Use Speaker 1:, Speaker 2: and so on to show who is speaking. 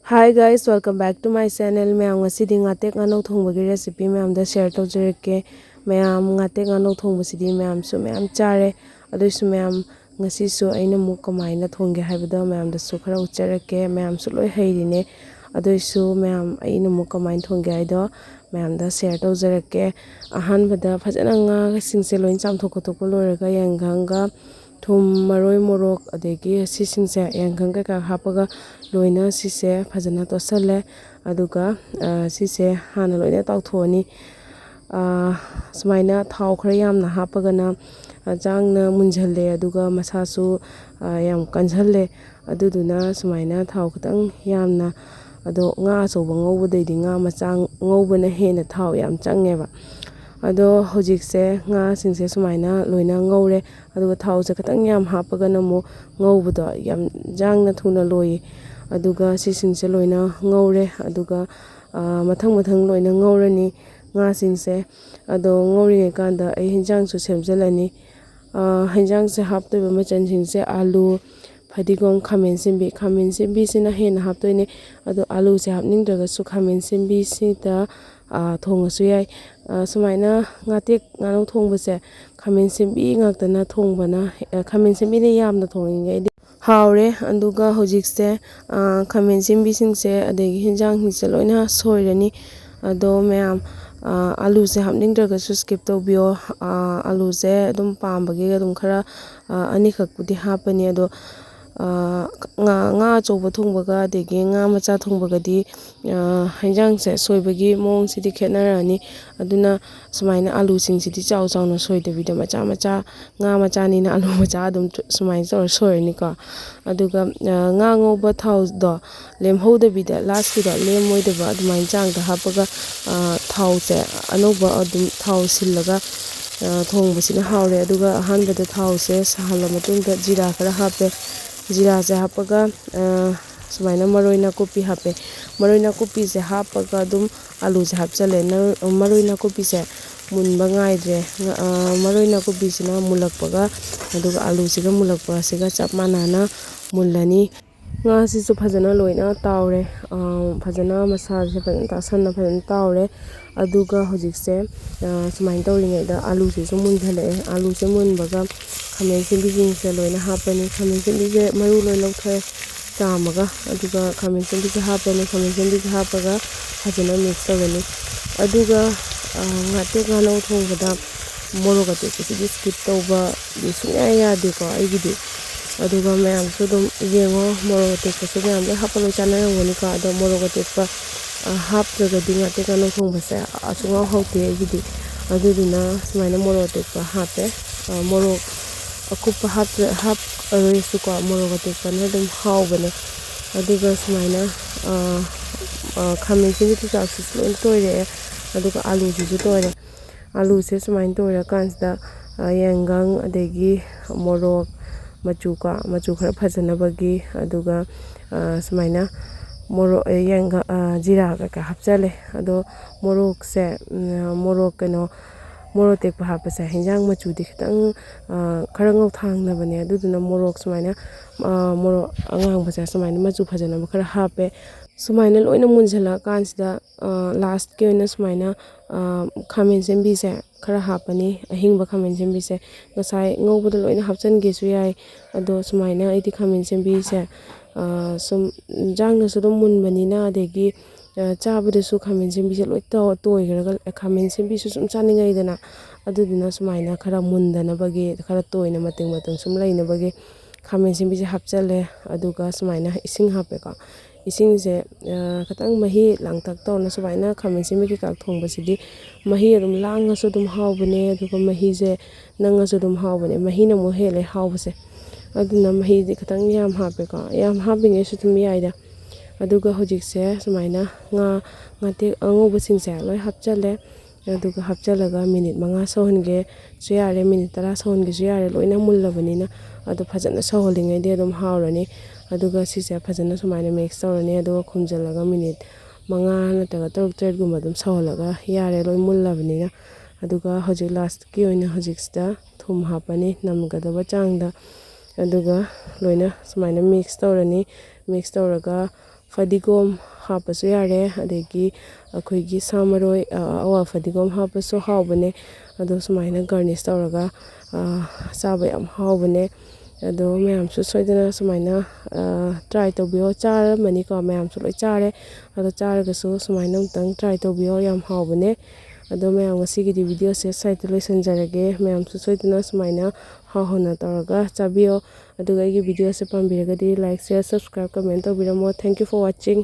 Speaker 1: Hi guys, welcome back to my channel. Mayam ngasidi ngatek Nganou Thongba recipe mayam da share tawjareke. Mayam ngatek Nganou Thongba sidi mayam su mayam chare. Adusu mayam ngasi su aina mu kamaina thongge haibada mayam da su khara uchareke. Mayam su loi hairine. Adusu mayam aina mu kamain thongge haido mayam da share tawjareke. Ahan bada phajana nga singse loin chamthok khotok loiraga yanghanga thum maroi morok adegi sisingse yanghanga ka hapaga loina sise phajana tosale aduga sise hana loina tawthoni sumaina thau khara yamna hapagana jangna munjhalle aduga masasu yam kanjhalle aduduna sumaina thau khitang yamna ado nga asoba ngobadai nga macang ngobana hena thau yam changeba ado hojikse nga singse sumaina loina ngore aduga thau se khatang yam hapagana mo ngobado yam jangna thuna loi aduga sisingse loina ngore aduga mathang mathang loina ngorani nga singse ado ngori kanda ai hinjang su semjalani hinjang se haptoiba machan singse alu Fadigom khamen simbi sina hena haptoine ado alu se hapningdraga su khamen simbi sita thongasu yai sumaina ngatek Nganou Thongba se khamen simbi ngaktana thongbana khamen simbi ne yamna thongingai haure anduga hojikse khamen simbi singse adegi hinjang hingse loina soirani ado mayam alu se hapningdraga su skip tawbiyo alu se adum pambagi adum khara anikak pudi hapani ado nga choba thongbaga adegi nga macha thongbaga di hinjang se soibagi mong sidi khetnarani aduna sumaina alu sing sidi chaw chawna soidabida macha macha nga macha ni na alu macha adum sumaina chaw soirani ka aduga nga ngoba thau do lemhodabida last kida lemoidaba adumain changda hapaga thau se anoba adum thau sillaga thongbasina haure aduga ahanbada thau se sahala matungda jira khara hape jira se hapaga sumaina maroina kopi hape maroina kopi se hapaga adum alu se hapchale maroina kopi se munba ngaidre maroina kopi sina mulakpaga aduga alu siga mulakpa siga chap manana mullani nga sisu phajana loina tawre phajana masa se phajana tasanna phajana tawre aduga hojikse sumain tawringai da alu se munjhale alu se munbaga khamen simbi se loina hapani khamen simbi se maru loi lokthre chamaga aduga khamen simbi se hapani khamen simbi se hapaga phajana mix tawani aduga ngatek Nganou Thongba da morok ate sidi skip tawba di sunya yade ko aigidi aduga mayam su dum yengo morok ate su mayam le hapalo chana ngoni ka ado morok ate pa hap jaga di ngatek Nganou Thongba se asunga hote aigidi aduduna sumaina morok ate pa hape morok akupa hap aroisu ko morok ate pa na dum haubane aduga sumaina khamen simbi tu chak sis loin toire aduga alu ju toire alu se sumain toire kansda yangang adegi morok machu khara phajanabagi aduga sumaina morok yanga jira ka hapchale ado morok se morok kano morok tek pa hapase hinjang machu di khitang khara ngau thangna bane aduduna morok sumaina morok angang basa sumaina machu phajana khara hape sumaina loina munjhala kansda last ke na sumaina khamen simbi se khara hapani ahingba khamen simbi se ngasai ngobada loina hapchan ge su yai ado sumaina iti khamen simbi se sum jangna su dum munbani na adegi chabada su khamen simbi se loi toigraga khamen simbi su sum chaningai dana aduduna sumaina khara mundana bagi khara toina mateng sum laina bagi khamen simbi se hapchale aduga sumaina ising hape ka ising se khatang mahi langtak tawna sumaina khamen simbi ki kak thongba sidi mahi adum langa su dum haubane aduga mahi se nanga su dum haubane mahi na mo hele haubase aduna mahi di khatang yam hape ka yam hapinge su tum yaida aduga hojikse sumaina ngatek angoba singse loi hapchale aduga hapchalaga minute 5 sohonge suyare minute 10 sohonge suyare loina mullabanina adu phajana soholingai de adum haurani aduga sise phajana sumaina mix tawrani aduga khumjalaga minute 5 nataga 3 guma dum soholaga yare loi mullabanina aduga hojik last ki oina hojiksta thum hapani namgadaba changda aduga loina sumaina mix tawrani mix tawraga ꯐꯗꯤꯒꯣꯝ ꯍꯥꯞꯄꯁꯨ ꯌꯥꯔꯦ ꯑꯗꯒꯤ ꯑꯩꯈꯣꯏꯒꯤ ꯁꯥ ꯃꯔꯣꯏ ꯑꯋꯥ ꯐꯗꯤꯒꯣꯝ ꯍꯥꯞꯄꯁꯨ ꯍꯥꯎꯕꯅꯦ ꯑꯗꯣ ꯁꯨꯃꯥꯏꯅ ꯒꯥꯔꯅꯤꯁ ꯇꯧꯔꯒ ꯆꯥꯕ ꯌꯥꯝ ꯍꯥꯎꯕꯅꯦ ꯑꯗꯣ ꯃꯌꯥꯝꯁꯨ ꯁꯣꯏꯗꯅ ꯁꯨꯃꯥꯏꯅ ꯇ꯭ꯔꯥꯏ ꯇꯧꯕꯤꯌꯣ ꯆꯥꯔꯝꯃꯅꯤꯀꯣ ꯃꯌꯥꯝꯁꯨ ꯂꯣꯏ ꯆꯥꯔꯦ ꯑꯗꯣ ꯆꯥꯔꯒꯁꯨ ꯁꯨꯃꯥꯏꯅ ꯑꯃꯨꯛꯇꯪ ꯇ꯭ꯔꯥꯏ ꯇꯧꯕꯤꯌꯣ ꯌꯥꯝ ꯍꯥꯎꯕꯅꯦ ꯑꯗꯣ ꯃꯌꯥꯝ ꯉꯁꯤꯒꯤꯗꯤ ꯚꯤꯗꯤꯑꯣꯁꯦ ꯁ꯭ꯋꯥꯏꯗ ꯂꯣꯏꯁꯤꯟꯖꯔꯒꯦ ꯃꯌꯥꯝꯁꯨ ꯁꯣꯏꯗꯅ ꯁꯨꯃꯥꯏꯅ ꯍꯥꯎꯅ ꯇꯧꯔꯒ ꯆꯥꯕꯤꯌꯣ ꯑꯗꯨꯒ ꯑꯩꯒꯤ ꯚꯤꯗꯤꯑꯣꯁꯦ ꯄꯥꯝꯕꯤꯔꯒꯗꯤ ꯂꯥꯏꯛ ꯁꯤꯌꯔ ꯁꯕꯁꯀ꯭ꯔꯥꯏꯕ ꯀꯃꯦꯟ ꯇꯧꯕꯤꯔꯝꯃꯣ ꯊꯦꯡꯛ ꯌꯨ ꯐꯣꯔ ꯋꯥꯆꯤꯡ